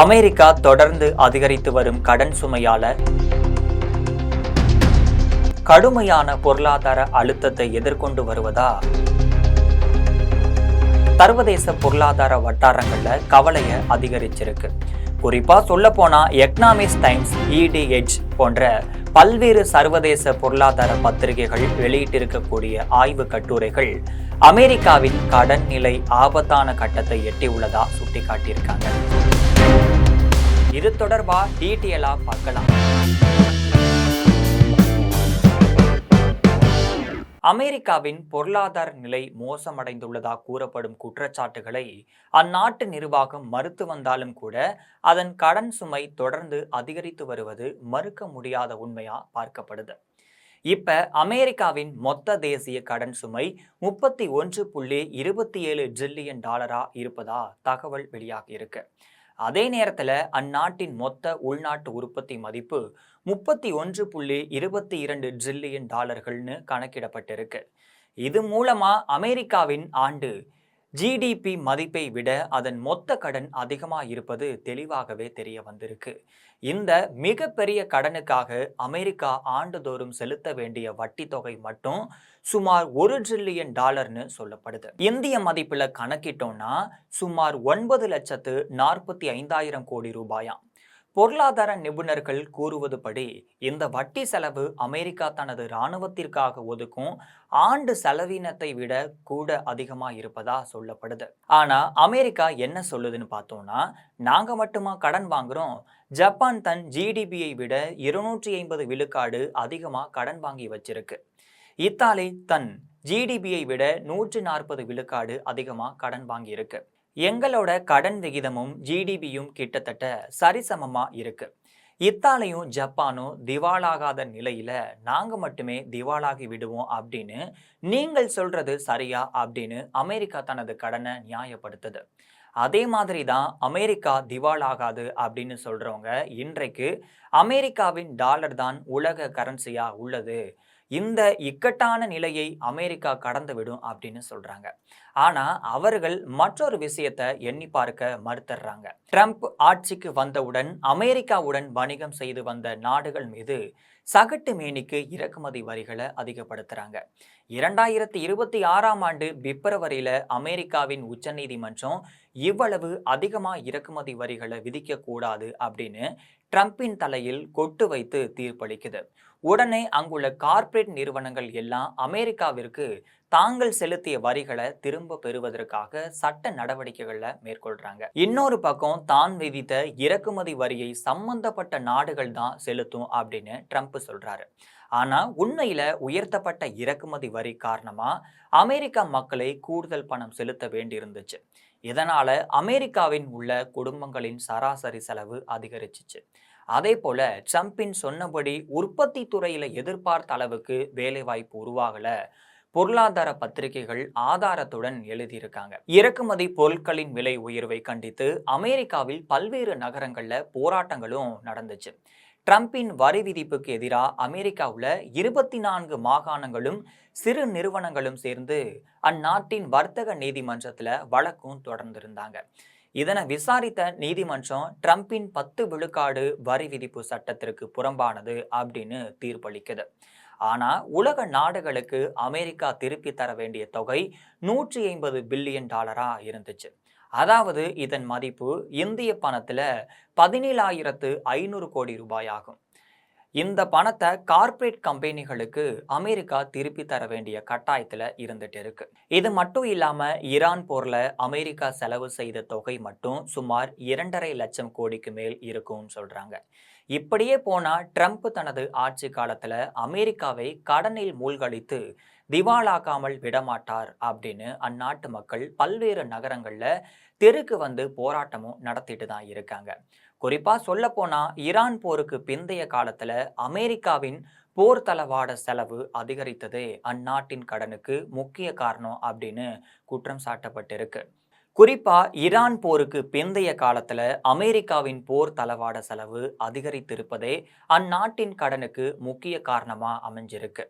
America தொடர்ந்து அதிகரித்து வரும் கடன் சுமையால கடுமையான பொருளாதார அழுத்தத்தை எதிர்கொண்டு வருவதா சர்வதேச பொருளாதார வட்டாரங்கள்ல கவலையை அதிகரிச்சிருக்கு. குறிப்பா சொல்ல போனா எக்கனாமிக்ஸ் டைம்ஸ், EDH போன்ற பல்வேறு சர்வதேச பொருளாதார பத்திரிகைகள் வெளியிட்டிருக்கக்கூடிய ஆய்வு கட்டுரைகள் அமெரிக்காவின் கடன் நிலை ஆபத்தான கட்டத்தை எட்டியுள்ளதா சுட்டிக்காட்டியிருக்காங்க. இது தொடர்பா டீட்டெயிலா பார்க்கலாம். அமெரிக்காவின் பொருளாதார நிலை மோசமடைந்துள்ளதா கூறப்படும் குற்றச்சாட்டுகளை அந்நாட்டு நிர்வாகம் மறுத்து வந்தாலும் கூட அதன் கடன் சுமை தொடர்ந்து அதிகரித்து வருவது மறுக்க முடியாத உண்மையா பார்க்கப்படுது. இப்ப அமெரிக்காவின் மொத்த தேசிய கடன் சுமை 31.27 டிரில்லியன் டாலரா இருப்பதா தகவல் வெளியாகி இருக்கு. அதே நேரத்தில் அந்நாட்டின் மொத்த உள்நாட்டு உற்பத்தி மதிப்பு 31.22 டிரில்லியன் டாலர்கள்னு கணக்கிடப்பட்டிருக்கு. இது மூலமா அமெரிக்காவின் ஆண்டு ஜிடிபி மதிப்பை விட அதன் மொத்த கடன் அதிகமாக இருப்பது தெளிவாகவே தெரிய வந்திருக்கு. இந்த மிகப்பெரிய கடனுக்காக அமெரிக்கா ஆண்டுதோறும் செலுத்த வேண்டிய வட்டி தொகை மட்டும் சுமார் 1 டிரில்லியன் டாலர்னு சொல்லப்படுது. இந்திய மதிப்புல கணக்கிட்டோம்னா சுமார் 9,45,000 கோடி ரூபாயாம். பொருளாதார நிபுணர்கள் கூறுவதுபடி இந்த வட்டி செலவு அமெரிக்கா தனது இராணுவத்திற்காக ஒதுக்கும் ஆண்டு செலவினத்தை விட கூட அதிகமாக இருப்பதா சொல்லப்படுது. ஆனா அமெரிக்கா என்ன சொல்லுதுன்னு பார்த்தோம்னா, நாங்க மட்டுமா கடன் வாங்குறோம், ஜப்பான் தன் ஜிடிபியை விட 250 விழுக்காடு அதிகமாக கடன் வாங்கி வச்சிருக்கு. இத்தாலி தன் ஜிடிபியை விட 140 விழுக்காடு அதிகமாக கடன் வாங்கி இருக்கு. எங்களோட கடன் விகிதமும் ஜிடிபியும் கிட்டத்தட்ட சரிசமமா இருக்கு. இத்தாலியும் ஜப்பானும் திவாலாகாத நிலையில நாங்க மட்டுமே திவாலாகி விடுவோம் அப்படின்னு நீங்கள் சொல்றது சரியா அப்படின்னு அமெரிக்கா தனது கடனை நியாயப்படுத்துது. அதே மாதிரி தான் அமெரிக்கா திவாலாகாது அப்படின்னு சொல்றவங்க இன்றைக்கு அமெரிக்காவின் டாலர் தான் உலக கரன்சியா உள்ளது, இந்த இக்கட்டான நிலையை அமெரிக்கா கடந்து விடும் அப்படின்னு சொல்றாங்க. ஆனா அவர்கள் மற்றொரு விஷயத்தை எண்ணி பார்க்க மறுத்துறாங்க. ட்ரம்ப் ஆட்சிக்கு வந்தவுடன் அமெரிக்காவுடன் வணிகம் செய்து வந்த நாடுகள் மீது சகட்டு மேனிக்கு இறக்குமதி வரிகளை அதிகப்படுத்துறாங்க. 2026ஆம் ஆண்டு பிப்ரவரியில அமெரிக்காவின் உச்சநீதிமன்றம் இவ்வளவு அதிகமா இறக்குமதி வரிகளை விதிக்க கூடாது அப்படின்னு ட்ரம்பின் தலையில் கொட்டு வைத்து தீர்ப்பளிக்குது. உடனே அங்குள்ள கார்ப்பரேட் நிறுவனங்கள் எல்லாம் அமெரிக்காவிற்கு தாங்கள் செலுத்திய வரிகளை திரும்ப பெறுவதற்காக சட்ட நடவடிக்கைகளை மேற்கொள்றாங்க. இன்னொரு பக்கம் தான் விதித்த இறக்குமதி வரியை சம்பந்தப்பட்ட நாடுகள் தான் செலுத்தும் அப்படின்னு ட்ரம்ப் சொல்றாரு. ஆனா உண்மையில உயர்த்தப்பட்ட இறக்குமதி வரி காரணமா அமெரிக்கா மக்களை கூடுதல் பணம் செலுத்த வேண்டியிருந்துச்சு. இதனால அமெரிக்காவின் உள்ள குடும்பங்களின் சராசரி செலவு அதிகரிச்சிச்சு. அதே போல ட்ரம்பின் சொன்னபடி உற்பத்தி துறையில எதிர்பார்த்த அளவுக்கு வேலைவாய்ப்பு உருவாகல. பொருளாதார பத்திரிகைகள் ஆதாரத்துடன் எழுதியிருக்காங்க. இறக்குமதி பொருட்களின் விலை உயர்வை கண்டித்து அமெரிக்காவில் பல்வேறு நகரங்கள்ல போராட்டங்களும் நடந்துச்சு. ட்ரம்பின் வரி விதிப்புக்கு எதிராக அமெரிக்காவில் 24 மாகாணங்களும் சிறு நிறுவனங்களும் சேர்ந்து அந்நாட்டின் வர்த்தக நீதிமன்றத்தில் வழக்கும் தொடர்ந்திருந்தாங்க. இதனை விசாரித்த நீதிமன்றம் ட்ரம்பின் 10 விழுக்காடு வரி விதிப்பு சட்டத்திற்கு புறம்பானது அப்படின்னு தீர்ப்பளிக்குது. ஆனா உலக நாடுகளுக்கு அமெரிக்கா திருப்பி தர வேண்டிய தொகை 150 பில்லியன் டாலரா இருந்துச்சு. அதாவது இதன் மதிப்பு இந்திய பணத்துல 17,500 கோடி ரூபாய் ஆகும். இந்த பணத்தை கார்ப்பரேட் கம்பெனிகளுக்கு அமெரிக்கா திருப்பி தர வேண்டிய கட்டாயத்துல இருந்துட்டு இருக்கு. இது மட்டும் இல்லாம ஈரான் போர்ல அமெரிக்கா செலவு செய்த தொகை மட்டும் சுமார் 2.5 லட்சம் கோடிக்கு மேல் இருக்கும்னு சொல்றாங்க. இப்படியே போனா ட்ரம்ப் தனது ஆட்சி காலத்துல அமெரிக்காவை கடனில் மூழ்கடித்து திவாலாக்காமல் விடமாட்டார் அப்படின்னு அந்நாட்டு மக்கள் பல்வேறு நகரங்கள்ல தெருக்கு வந்து போராட்டமும் நடத்திட்டு தான் இருக்காங்க. குறிப்பா சொல்ல போனா ஈரான் போருக்கு பிந்தைய காலத்துல அமெரிக்காவின் போர் தளவாட செலவு அதிகரித்ததே அந்நாட்டின் கடனுக்கு முக்கிய காரணம் அப்படின்னு குற்றம் சாட்டப்பட்டிருக்கு. குறிப்பா ஈரான் போருக்கு பிந்தைய காலத்துல அமெரிக்காவின் போர் தளவாட செலவு அதிகரித்திருப்பதே அந்நாட்டின் கடனுக்கு முக்கிய காரணமா அமைஞ்சிருக்கு.